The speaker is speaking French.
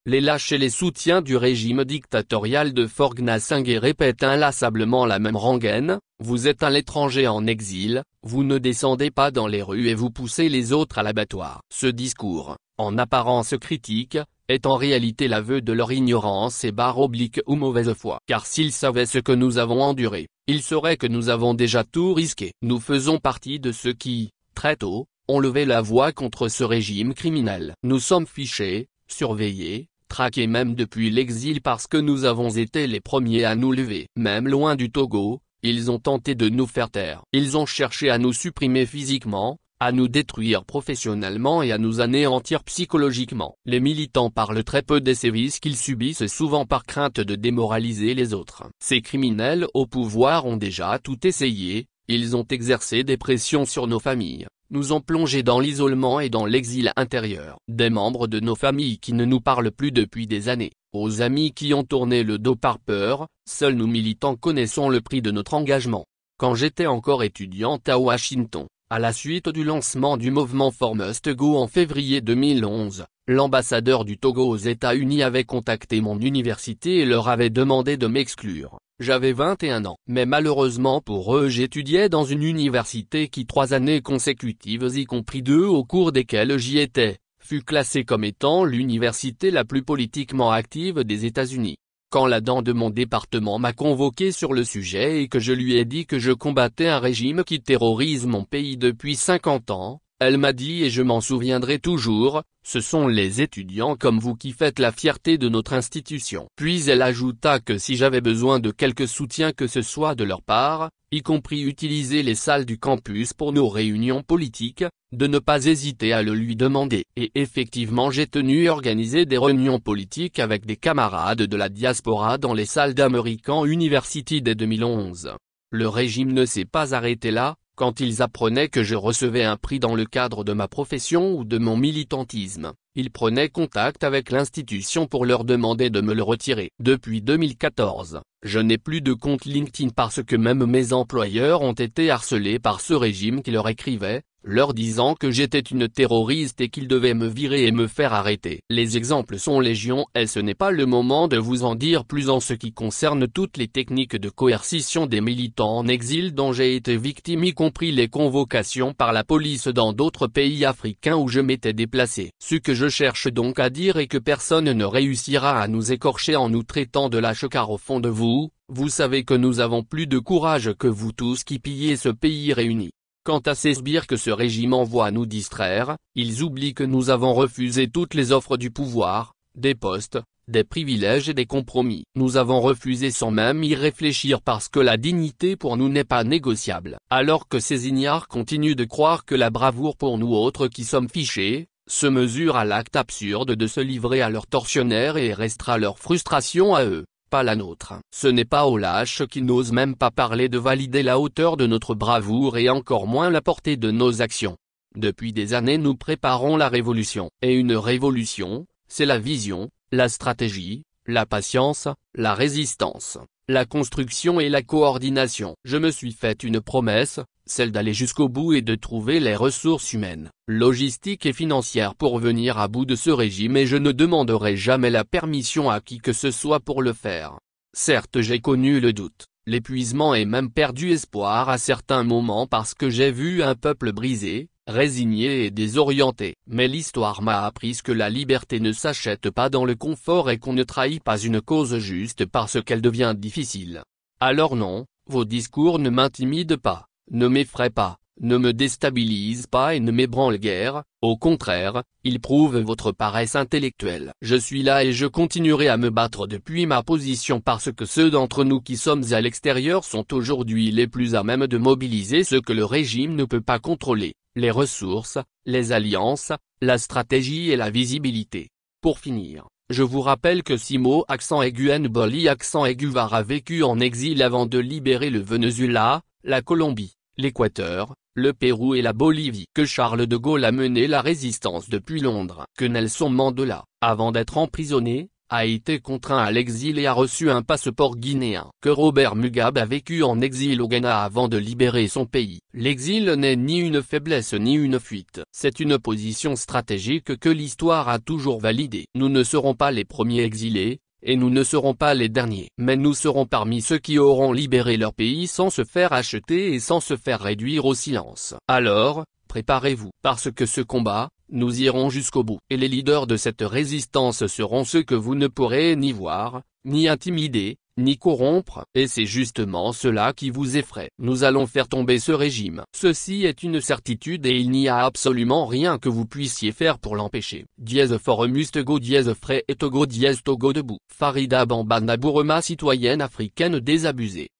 les lâches et les soutiens du régime dictatorial de Forgna Sangué répètent inlassablement la même rengaine: vous êtes à l'étranger en exil, vous ne descendez pas dans les rues et vous poussez les autres à l'abattoir. Ce discours, en apparence critique, est en réalité l'aveu de leur ignorance et ou mauvaise foi. Car s'ils savaient ce que nous avons enduré, ils sauraient que nous avons déjà tout risqué. Nous faisons partie de ceux qui, très tôt, ont levé la voix contre ce régime criminel. Nous sommes fichés, surveillés, traqués même depuis l'exil parce que nous avons été les premiers à nous lever. Même loin du Togo, ils ont tenté de nous faire taire. Ils ont cherché à nous supprimer physiquement, à nous détruire professionnellement et à nous anéantir psychologiquement. Les militants parlent très peu des sévices qu'ils subissent souvent par crainte de démoraliser les autres. Ces criminels au pouvoir ont déjà tout essayé, ils ont exercé des pressions sur nos familles, nous ont plongés dans l'isolement et dans l'exil intérieur. Des membres de nos familles qui ne nous parlent plus depuis des années, aux amis qui ont tourné le dos par peur, seuls nous militants connaissons le prix de notre engagement. Quand j'étais encore étudiante à Washington, à la suite du lancement du mouvement For Must Go en février 2011, l'ambassadeur du Togo aux États-Unis avait contacté mon université et leur avait demandé de m'exclure. J'avais 21 ans. Mais malheureusement pour eux j'étudiais dans une université qui 3 années consécutives y compris 2 au cours desquelles j'y étais, fut classée comme étant l'université la plus politiquement active des États-Unis. Quand la dent de mon département m'a convoqué sur le sujet et que je lui ai dit que je combattais un régime qui terrorise mon pays depuis 50 ans, elle m'a dit et je m'en souviendrai toujours: ce sont les étudiants comme vous qui faites la fierté de notre institution. Puis elle ajouta que si j'avais besoin de quelque soutien que ce soit de leur part, y compris utiliser les salles du campus pour nos réunions politiques, de ne pas hésiter à le lui demander. Et effectivement j'ai tenu à organiser des réunions politiques avec des camarades de la diaspora dans les salles d'American University dès 2011. Le régime ne s'est pas arrêté là. Quand ils apprenaient que je recevais un prix dans le cadre de ma profession ou de mon militantisme, ils prenaient contact avec l'institution pour leur demander de me le retirer. Depuis 2014, je n'ai plus de compte LinkedIn parce que même mes employeurs ont été harcelés par ce régime qui leur écrivait, leur disant que j'étais une terroriste et qu'ils devaient me virer et me faire arrêter. Les exemples sont légion et ce n'est pas le moment de vous en dire plus en ce qui concerne toutes les techniques de coercition des militants en exil dont j'ai été victime, y compris les convocations par la police dans d'autres pays africains où je m'étais déplacé. Ce que je cherche donc à dire est que personne ne réussira à nous écorcher en nous traitant de lâches car au fond de vous, vous savez que nous avons plus de courage que vous tous qui pillez ce pays réunis. Quant à ces sbires que ce régime envoie à nous distraire, ils oublient que nous avons refusé toutes les offres du pouvoir, des postes, des privilèges et des compromis. Nous avons refusé sans même y réfléchir parce que la dignité pour nous n'est pas négociable. Alors que ces ignares continuent de croire que la bravoure pour nous autres qui sommes fichés, se mesure à l'acte absurde de se livrer à leurs tortionnaires et restera leur frustration à eux, pas la nôtre. Ce n'est pas aux lâches qui n'osent même pas parler de valider la hauteur de notre bravoure et encore moins la portée de nos actions. Depuis des années nous préparons la révolution. Et une révolution, c'est la vision, la stratégie, la patience, la résistance, la construction et la coordination. Je me suis fait une promesse, celle d'aller jusqu'au bout et de trouver les ressources humaines, logistiques et financières pour venir à bout de ce régime et je ne demanderai jamais la permission à qui que ce soit pour le faire. Certes j'ai connu le doute, l'épuisement et même perdu espoir à certains moments parce que j'ai vu un peuple brisé, résigné et désorienté. Mais l'histoire m'a appris que la liberté ne s'achète pas dans le confort et qu'on ne trahit pas une cause juste parce qu'elle devient difficile. Alors non, vos discours ne m'intimident pas, ne m'effraient pas, ne me déstabilisent pas et ne m'ébranlent guère, au contraire, ils prouvent votre paresse intellectuelle. Je suis là et je continuerai à me battre depuis ma position parce que ceux d'entre nous qui sommes à l'extérieur sont aujourd'hui les plus à même de mobiliser ce que le régime ne peut pas contrôler, les ressources, les alliances, la stratégie et la visibilité. Pour finir, je vous rappelle que Simo accent aigu Nboli accent aigu var a vécu en exil avant de libérer le Venezuela, la Colombie, l'Équateur, le Pérou et la Bolivie. Que Charles de Gaulle a mené la résistance depuis Londres. Que Nelson Mandela, avant d'être emprisonné, a été contraint à l'exil et a reçu un passeport guinéen. Que Robert Mugabe a vécu en exil au Ghana avant de libérer son pays. L'exil n'est ni une faiblesse ni une fuite. C'est une position stratégique que l'histoire a toujours validée. Nous ne serons pas les premiers exilés, et nous ne serons pas les derniers. Mais nous serons parmi ceux qui auront libéré leur pays sans se faire acheter et sans se faire réduire au silence. Alors, préparez-vous. Parce que ce combat, nous irons jusqu'au bout. Et les leaders de cette résistance seront ceux que vous ne pourrez ni voir, ni intimider, ni corrompre, et c'est justement cela qui vous effraie. Nous allons faire tomber ce régime. Ceci est une certitude et il n'y a absolument rien que vous puissiez faire pour l'empêcher. Dièse Foremus Togo dièse Frais et Togo dièse Togo debout. Farida Bambana Bourema citoyenne africaine désabusée.